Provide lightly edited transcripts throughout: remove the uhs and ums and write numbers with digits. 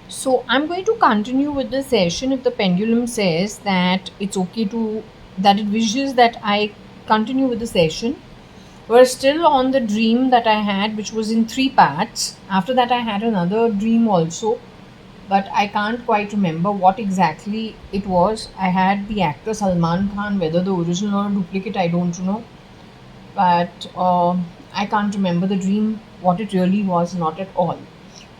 So I'm going to continue with the session if the pendulum says that it's okay to that it wishes that I continue with the session. We're still on the dream that I had, which was in three parts. After that, I had another dream also, but I can't quite remember what exactly it was. I had the actor Salman Khan, whether the original or duplicate, I don't know, but I can't remember the dream, what it really was, not at all.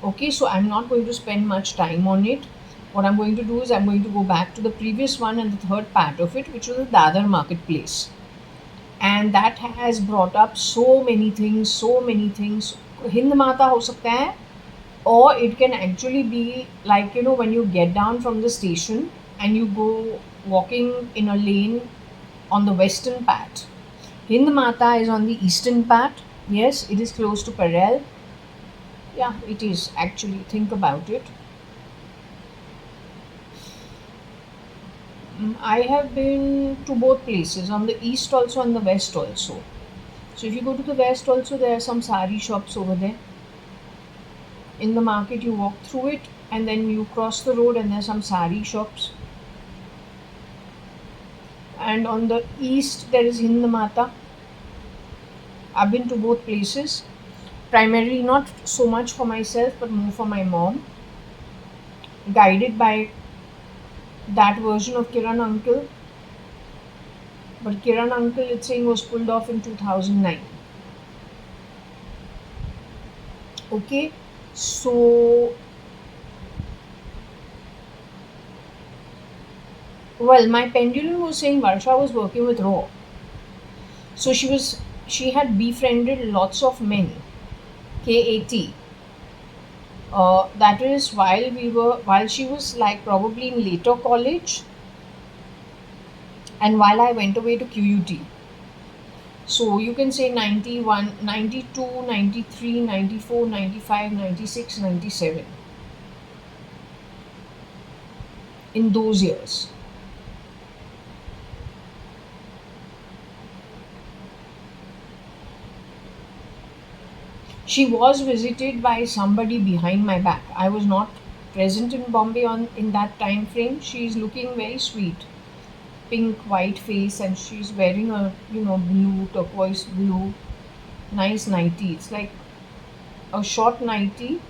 Okay, so I'm not going to spend much time on it. What I'm going to do is I'm going to go back to the previous one and the third part of it, which was the Dadar marketplace. And that has brought up so many things, so many things. Hind Mata ho sakta hai, or it can actually be like, when you get down from the station and you go walking in a lane on the western part. Hind Mata is on the eastern part. Yes, it is close to Parel. Yeah, it is actually. Think about it. I have been to both places, on the east also and the west also. So if you go to the west also, there are some sari shops over there. In the market, you walk through it and then you cross the road and there are some sari shops. And on the east, there is Hind Mata. I've been to both places. Primarily not so much for myself, but more for my mom. Guided by that version of Kiran Uncle. But Kiran Uncle, it's saying, was pulled off in 2009. Okay, so well, my pendulum was saying Varsha was working with Raw. So she had befriended lots of men, KAT. That is while she was like probably in later college and while I went away to QUT. So you can say 91, 92, 93, 94, 95, 96, 97 in those years. She was visited by somebody behind my back. I was not present in Bombay in that time frame. She's looking very sweet, pink white face, and she's wearing a blue turquoise blue nice nightie. It's like a short nightie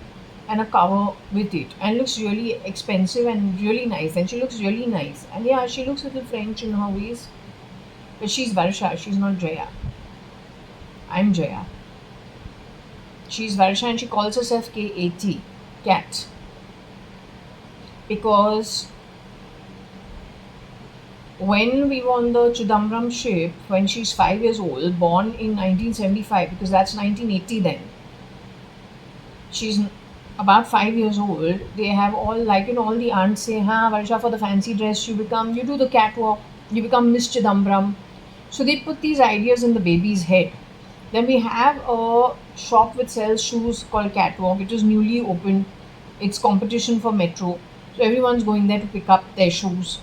and a cover with it, and looks really expensive and really nice. And she looks really nice. And yeah, she looks a little French in her ways, but she's Varsha. She's not Jaya. I'm Jaya. She's Varsha and she calls herself KAT, cat, because when we were on the Chidambaram ship, when she's 5 years old, born in 1975, because that's 1980 then, she's about 5 years old. They have all, like, all the aunts say, "Ha, Varsha, for the fancy dress, you do the catwalk, you become Miss Chidambaram." So they put these ideas in the baby's head. Then we have a shop which sells shoes called Catwalk. It is newly opened. It's competition for Metro. So everyone's going there to pick up their shoes.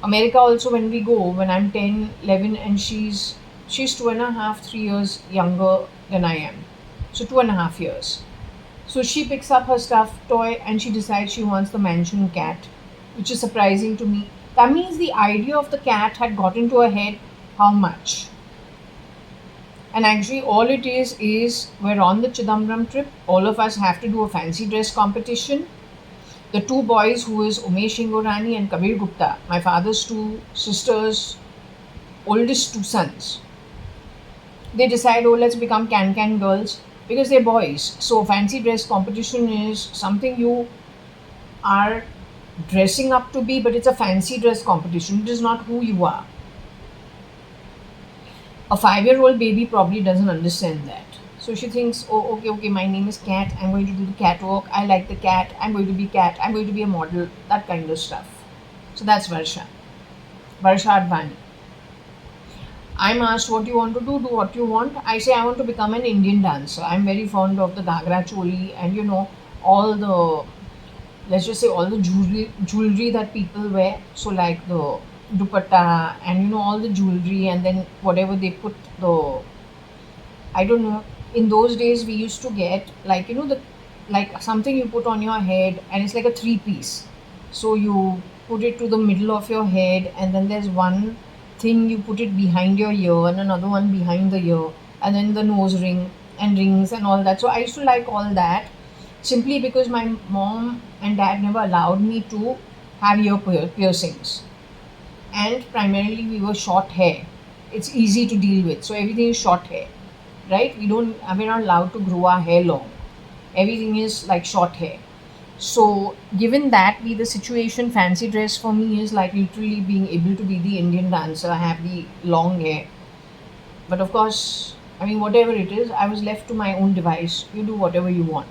America also, when we go, when I'm 10, 11, and she's 2.5, 3 years younger than I am. So 2.5 years. So she picks up her stuffed toy and she decides she wants the mansion cat, which is surprising to me. That means the idea of the cat had got into her head how much? And actually, all it is we're on the Chidambaram trip. All of us have to do a fancy dress competition. The two boys, who is Umesh Ingorani and Kabir Gupta, my father's two sisters, oldest two sons, they decide, oh, let's become can girls because they're boys. So, fancy dress competition is something you are dressing up to be, but it's a fancy dress competition. It is not who you are. A 5-year-old baby probably doesn't understand that. So she thinks, oh, okay, my name is Cat. I'm going to do the catwalk. I like the cat. I'm going to be cat. I'm going to be a model. That kind of stuff. So that's Varsha. Varsha.ADVANI. I'm asked what you want to do what you want. I say I want to become an Indian dancer. I'm very fond of the Gagra Choli and all the, let's just say, all the jewelry that people wear. So like the dupatta and all the jewelry, and then whatever they put, the, I don't know, in those days we used to get, like, the like something you put on your head, and it's like a three piece. So you put it to the middle of your head, and then there's one thing you put it behind your ear, and another one behind the ear, and then the nose ring and rings and all that. So I used to like all that, simply because my mom and dad never allowed me to have piercings, and primarily we were short hair. It's easy to deal with, so everything is short hair, right? We're not allowed to grow our hair long. Everything is like short hair. So given that be the situation, fancy dress for me is like literally being able to be the Indian dancer. I have the long hair, but of course, I mean, whatever it is, I was left to my own device. You do whatever you want.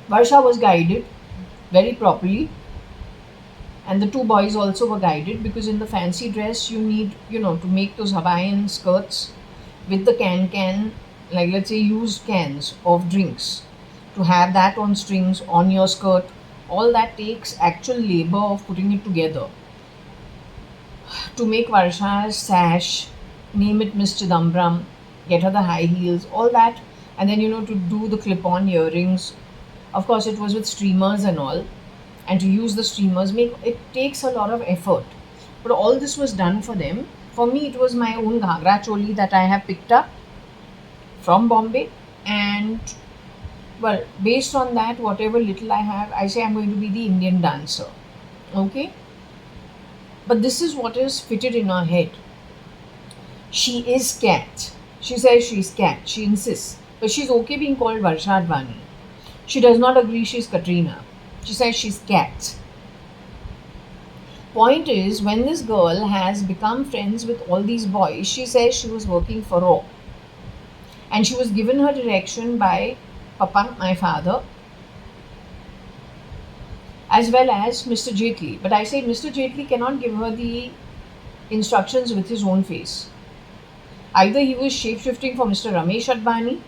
Varsha was guided very properly, and the two boys also were guided, because in the fancy dress you need, to make those Hawaiian skirts with the can, like let's say used cans of drinks, to have that on strings on your skirt. All that takes actual labor of putting it together. To make Varsha's sash, name it Miss Chidambaram, get her the high heels, all that, and then to do the clip-on earrings. Of course, it was with streamers and all, and to use the streamers it takes a lot of effort. But all this was done for them. For me, it was my own ghagra choli that I have picked up from Bombay, and well, based on that, whatever little I have, I say I'm going to be the Indian dancer. Okay? But this is what is fitted in her head. She is cat. She says she's cat. She insists. But she's okay being called JAYA.ADVANI. She does not agree she's Katrina. She says she's cat. Point is, when this girl has become friends with all these boys, she says she was working for Raw. And she was given her direction by Papa, my father, as well as Mr. Jaitley. But I say Mr. Jaitley cannot give her the instructions with his own face. Either he was shape-shifting for Mr. Ramesh Advani,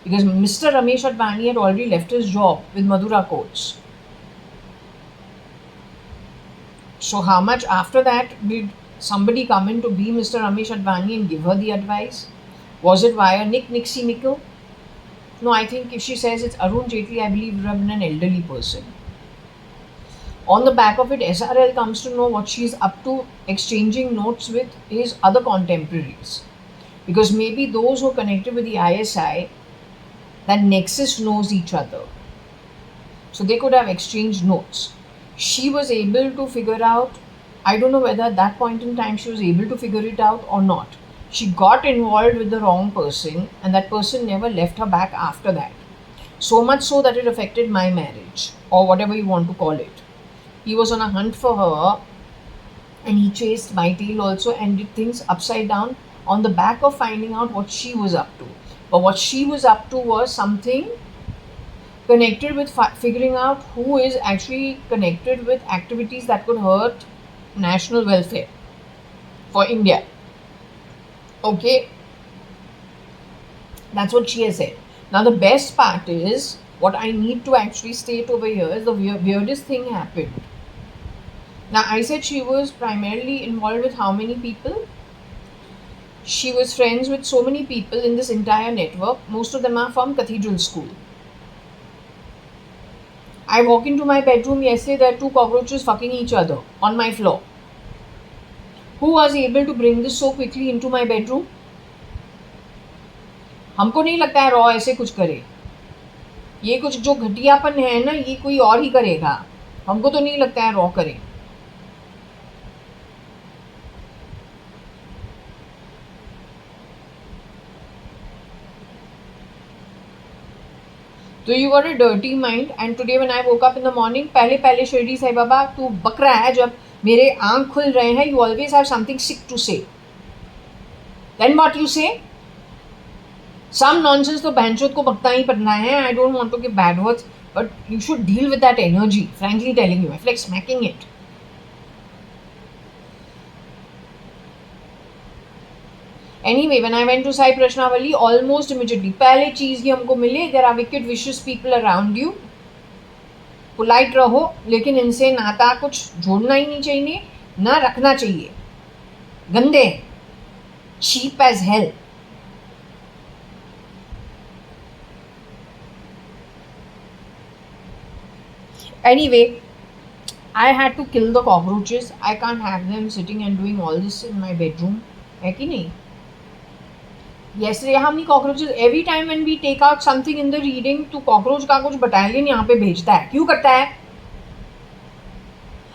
because Mr. Ramesh Advani had already left his job with Madura Coats. So how much after that did somebody come in to be Mr. Ramesh Advani and give her the advice? Was it via Nixie Nickel? No, I think if she says it's Arun Jaitley, I believe it would have been an elderly person. On the back of it, SRL comes to know what she's up to, exchanging notes with his other contemporaries. Because maybe those who are connected with the ISI, that nexus knows each other. So they could have exchanged notes. She was able to figure out, I don't know whether at that point in time she was able to figure it out or not. She got involved with the wrong person, and that person never left her back after that. So much so that it affected my marriage, or whatever you want to call it. He was on a hunt for her, and he chased my tail also and did things upside down on the back of finding out what she was up to. But what she was up to was something connected with figuring out who is actually connected with activities that could hurt national welfare for India. Okay, that's what she has said. Now the best part is, what I need to actually state over here is the weirdest thing happened. Now I said she was primarily involved with how many people? She was friends with so many people in this entire network. Most of them are from Cathedral School. I walk into my bedroom yesterday, there are 2 cockroaches fucking each other on my floor. Who was able to bring this so quickly into my bedroom? हमको नहीं लगता है raw ऐसे कुछ करे. ये कुछ जो घटियापन है ना, ये कोई और ही करेगा. हमको तो नहीं लगता है रॉ करे. So you got a dirty mind, and today when I woke up in the morning, पहले शिरडी साईं बाबा तू बक रहा है जब मेरे आँख खुल रहे हैं. You always have something sick to say. Then what you say? Some nonsense तो बहनचोद को बकता ही पड़ना है. I don't want to give bad words, but you should deal with that energy. Frankly telling you, I feel like smacking it. Anyway, when I went to Sai Prashnavali, almost immediately, पहले चीज़ ही हमको मिले, there are wicked vicious people around you. Polite रहो, लेकिन इनसे नाता कुछ जोड़ना ही नहीं चाहिए, ना रखना चाहिए. गंदे, cheap as hell. Anyway, I had to kill the cockroaches. I can't have them sitting and doing all this in my bedroom. है कि नहीं? Yesterday, how many cockroaches? Every time when we take out something in the reading, तो cockroach का कुछ battalion यहाँ पे भेजता है. क्यों करता है?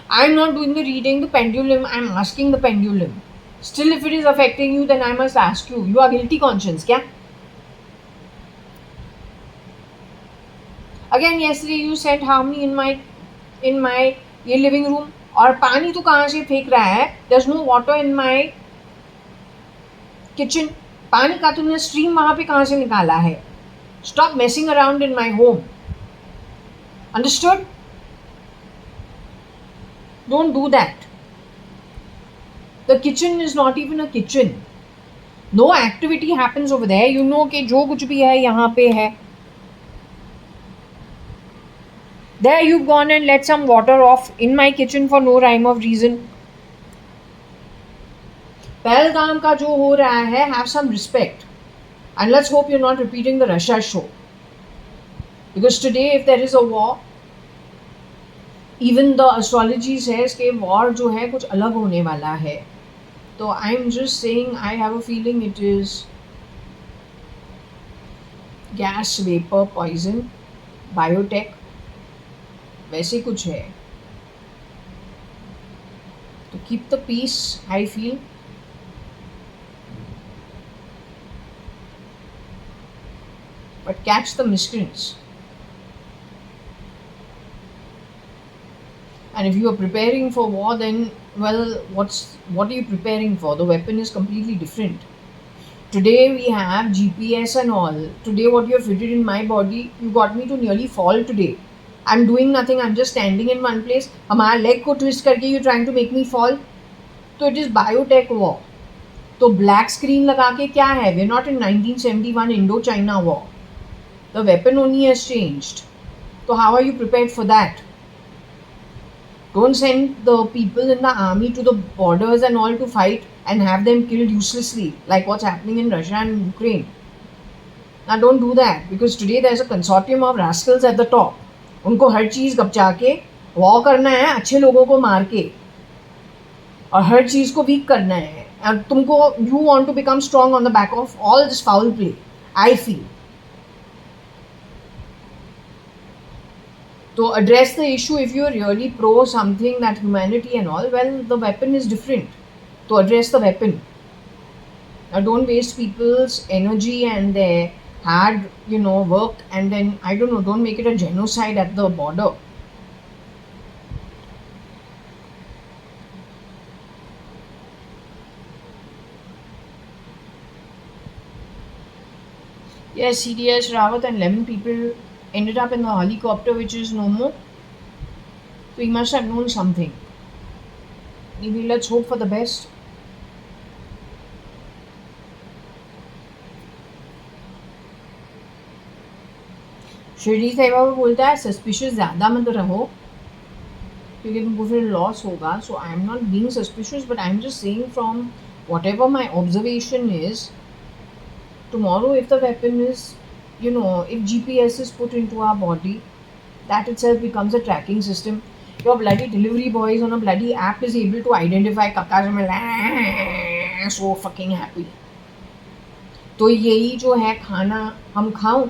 I'm not doing the reading, the pendulum. I'm asking the pendulum. Still, if it is affecting you, then I must ask you. You are guilty conscience, क्या? Again, yesterday you said how many in my ये living room. और पानी तो कहाँ से फेंक रहा है? There's no water in my kitchen. पानी का तुमने स्ट्रीम वहाँ पे कहाँ से निकाला है? Stop messing around in my home. Understood? Don't do that. The kitchen is not even a kitchen. No activity happens over there. You know कि जो कुछ भी है यहाँ पे है. There you've gone and let some water off in my kitchen for no rhyme of reason. Pahalgam का जो हो रहा है, have some respect. And let's hope you're not repeating the Russia show. Because today if there is a war, even the astrology says कि war जो है कुछ अलग होने वाला है. तो I'm just saying I have a feeling it is gas, vapor, poison, biotech, वैसे कुछ है. तो keep the peace, I feel. But catch the miscreants. And if you are preparing for war, then, well, what are you preparing for? The weapon is completely different. Today we have GPS and all. Today what you have fitted in my body, you got me to nearly fall today. I'm doing nothing, I'm just standing in one place. हमारा leg को twist करके you're trying to make me fall. तो it is biotech war. तो black screen लगा के क्या है? We're not in 1971 Indo-China war. The weapon only has changed. So how are you prepared for that? Don't send the people in the army to the borders and all to fight and have them killed uselessly like what's happening in Russia and Ukraine. Now don't do that, because today there's a consortium of rascals at the top. उनको हर चीज़ गपचा के war करना है, अच्छे लोगों को मार के, और हर चीज़ को वीक करना है. और तुमको you want to become strong on the back of all this foul play, I feel. To address the issue, if you are really pro something, that humanity and all, well, the weapon is different. To address the weapon. Now don't waste people's energy and their hard, work, and then, I don't know, don't make it a genocide at the border. Yes, CDS, Rawat and 11 people ended up in the helicopter, which is no more. So he must have known something. Maybe let's hope for the best. Shirdi Sai Baba बोलता है suspicious ज़्यादा मत रहो क्योंकि तुमको फिर loss होगा. So I am not being suspicious, but I am just saying from whatever my observation is, tomorrow if the weapon is, if GPS is put into our body, that itself becomes a tracking system. Your bloody delivery boys on a bloody app is able to identify so fucking happy. तो यही जो है खाना हम खाऊं,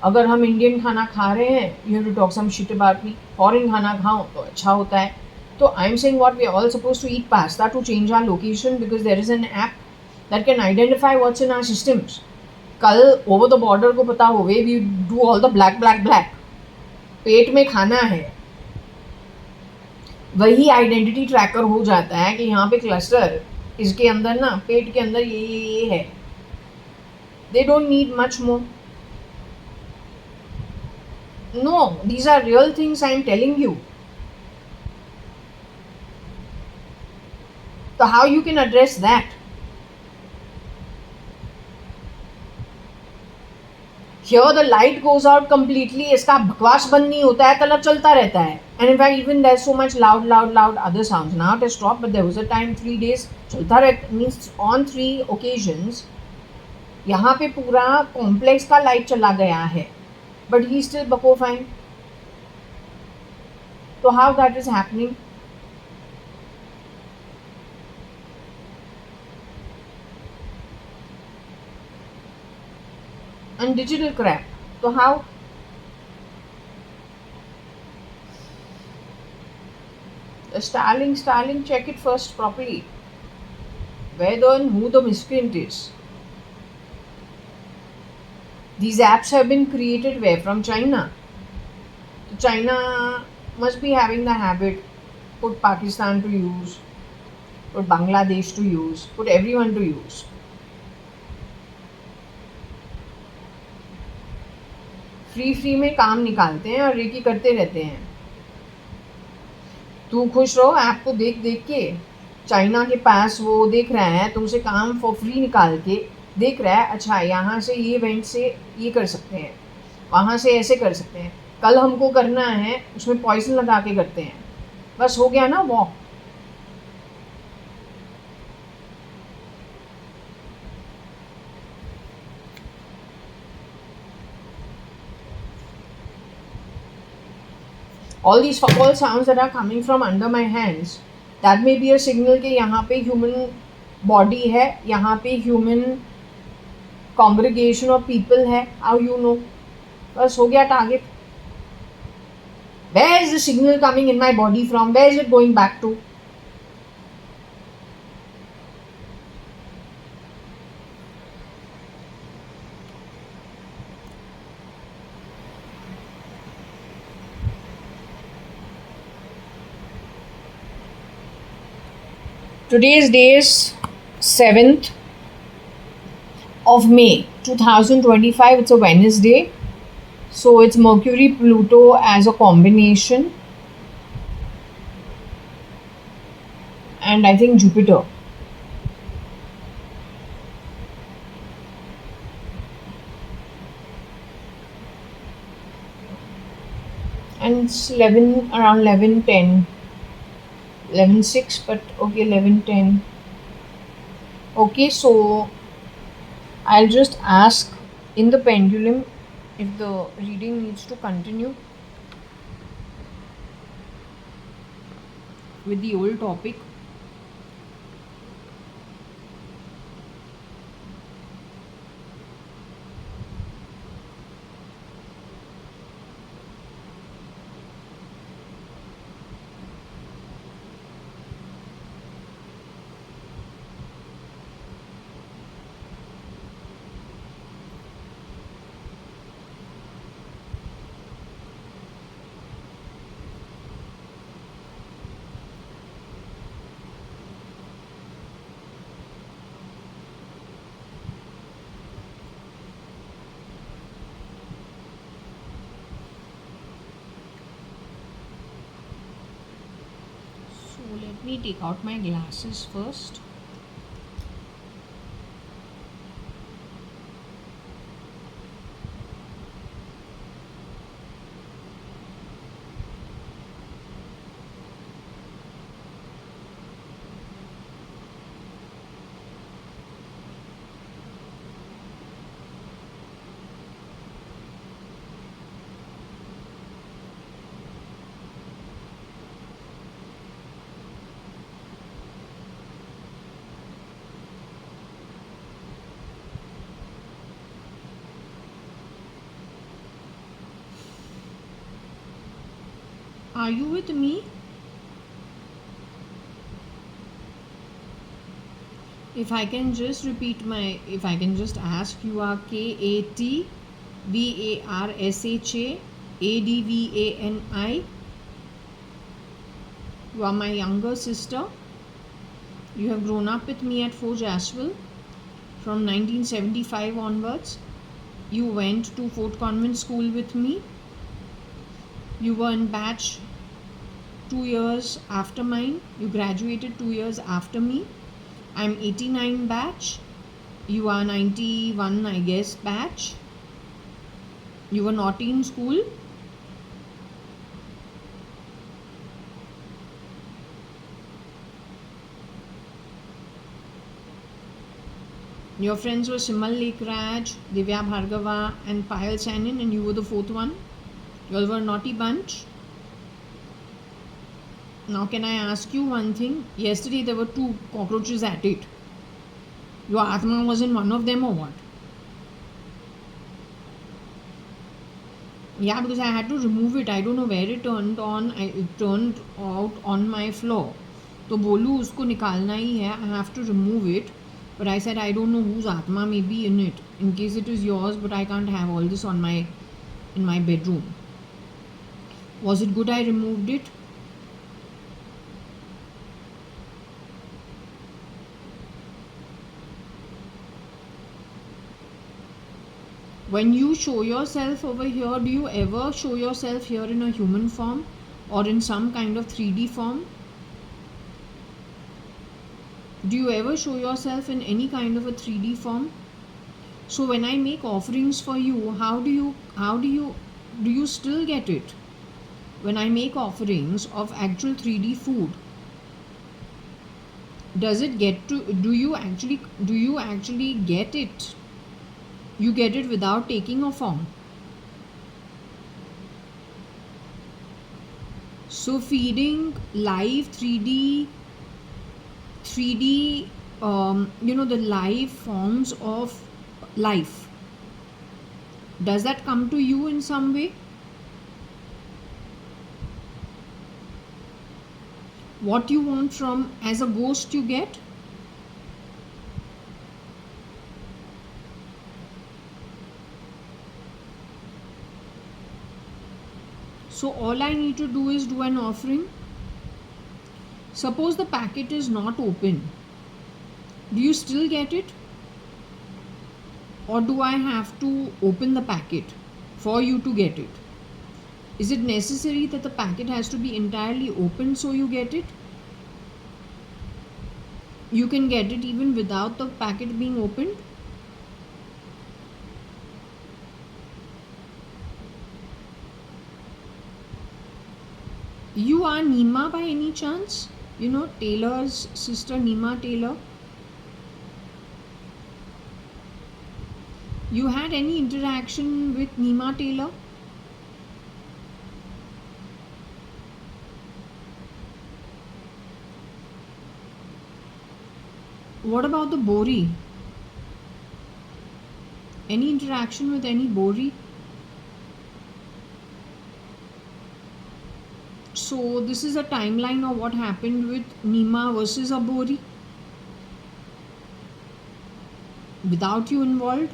अगर हम Indian खाना खा रहे हैं, you have to talk some shit about me. Foreign खाना खाओ तो अच्छा होता है. तो I am saying what we are all suppose to eat pasta to change our location because there is an app that can identify what's in our systems. कल over the border को पता होवे we do all the black. पेट में खाना है, वही identity tracker हो जाता है कि यहाँ पे क्लस्टर, इसके अंदर ना पेट के अंदर ये है. They don't need much more. No, these are real things I am telling you. So how you can address that? Here the light goes out completely. इसका बकवास बंद नहीं होता है, कलर चलता रहता है. And in fact even there's so much loud other sounds. Now it has stopped, but there was a time 3 days चलता रहता, means on 3 occasions यहाँ पे पूरा कॉम्प्लेक्स का लाइट चला गया है. But he still बको fine. So how that is happening? And digital crap. So how? Starling, check it first properly. Whether and who the miscreant is. These apps have been created where? From China. So China must be having the habit. Put Pakistan to use. Put Bangladesh to use. Put everyone to use. Free में काम निकालते हैं और recce करते रहते हैं. तू खुश रहो ऐप को देख देख के. चाइना के पास वो देख रहा है तुमसे काम फॉर फ्री निकाल के. देख रहा है अच्छा यहाँ से ये इवेंट से ये कर सकते हैं, वहाँ से ऐसे कर सकते हैं, कल हमको करना है उसमें पॉइजन लगा के करते हैं. बस हो गया ना वो. All these foul sounds that are coming from under my hands, that may be a signal कि यहाँ पे human body है, यहाँ पे human congregation of people है. How you know? बस हो गया target. Where is the signal coming in my body from? Where is it going back to? Today's day is 7th of May 2025. It's a Wednesday. So it's Mercury Pluto as a combination. And I think Jupiter. And it's 11, around 11:10. 11:06, but okay, 11:10. Okay, so I'll just ask in the pendulum if the reading needs to continue with the old topic. So let me take out my glasses first. Are you with me? If I can just ask, you are KATVARSHA ADVANI. You are my younger sister. You have grown up with me at Forge Asheville from 1975 onwards. You went to Fort Convent School with me. You were in batch 2 years after mine. You graduated 2 years after me. I'm 89 batch. You are 91, I guess, batch. You were naughty in school. Your friends were Simal Lekraj, Divya Bhargava and Payal Sanin, and you were the fourth one. You all were a naughty bunch. Now, can I ask you one thing? Yesterday there were two cockroaches at it. Your Atma was in one of them or what? Yeah, because I had to remove it. I don't know where it turned on. It turned out on my floor. तो बोलूँ उसको निकालना ही है. I have to remove it. But I said I don't know whose Atma may be in it. In case it is yours, but I can't have all this in my bedroom. Was it good I removed it? When you show yourself over here, do you ever show yourself here in a human form or in some kind of 3D form? Do you ever show yourself in any kind of a 3D form? So when I make offerings for you, do you still get it? When I make offerings of actual 3D food, does it get to, do you actually get it? You get it without taking a form. So feeding live 3D, the live forms of life, does that come to you in some way? What you want from as a ghost you get? So all I need to do is do an offering. Suppose the packet is not open. Do you still get it? Or do I have to open the packet for you to get it? Is it necessary that the packet has to be entirely open so you get it? You can get it even without the packet being opened. You are Nima by any chance? You know Taylor's sister, Nima Taylor? You had any interaction with Nima Taylor? What about the Bori? Any interaction with any Bori? So this is a timeline of what happened with Nima versus a Bori without you involved.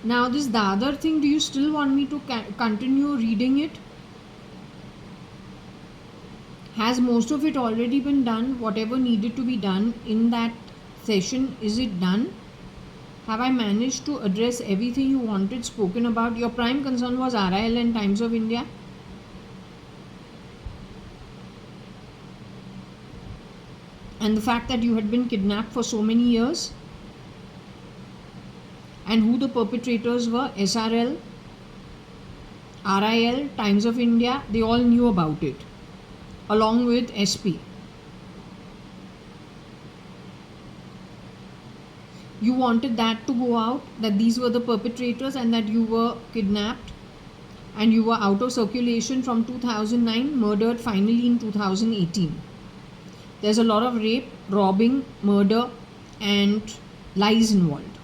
Now this the other thing, do you still want me to continue reading it? Has most of it already been done? Whatever needed to be done in that session, is it done? Have I managed to address everything you wanted spoken about? Your prime concern was RIL and Times of India. And the fact that you had been kidnapped for so many years. And who the perpetrators were, SRL, RIL, Times of India, they all knew about it, along with SP. You wanted that to go out, that these were the perpetrators and that you were kidnapped and you were out of circulation from 2009, murdered finally in 2018. There's a lot of rape, robbing, murder and lies involved.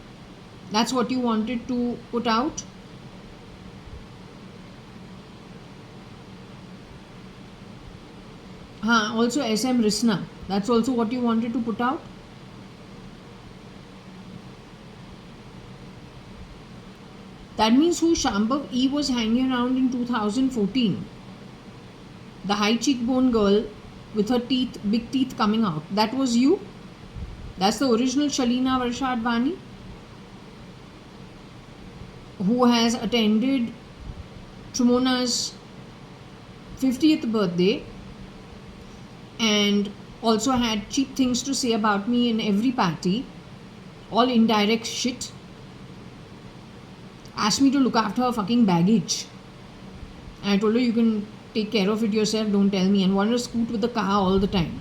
That's what you wanted to put out. Also SM Risna. That's also what you wanted to put out. That means who Shambhav E was hanging around in 2014. The high cheekbone girl with her teeth, big teeth coming out. That was you? That's the original Shalina JAYA.ADVANI, who has attended Trimona's 50th birthday and also had cheap things to say about me in every party, all indirect shit. Asked me to look after her fucking baggage. And I told her, you can take care of it yourself, don't tell me. And wanted to scoot with the car all the time.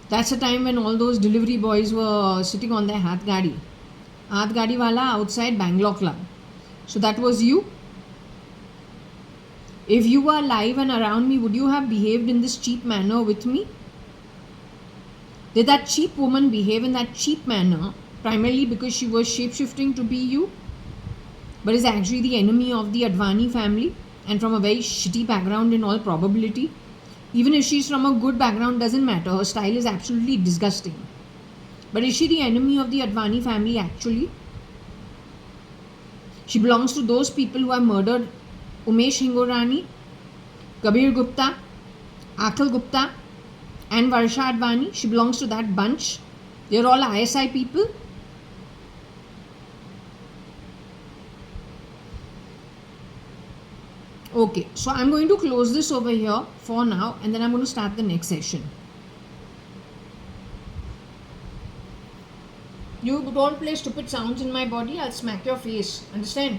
That's the time when all those delivery boys were sitting on their Hath Gadi. Hath Gadi wala outside Bangalore Club. So that was you. If you were alive and around me, would you have behaved in this cheap manner with me? Did that cheap woman behave in that cheap manner primarily because she was shapeshifting to be you, but is actually the enemy of the Advani family and from a very shitty background in all probability? Even if she's from a good background, doesn't matter. Her style is absolutely disgusting. But is she the enemy of the Advani family actually? She belongs to those people who have murdered Umesh Hingorani, Kabir Gupta, Akhil Gupta, and Varsha Advani. She belongs to that bunch. They're all ISI people. Okay, so I'm going to close this over here for now, and then I'm going to start the next session. You don't play stupid sounds in my body, I'll smack your face. Understand?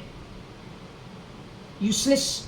Useless.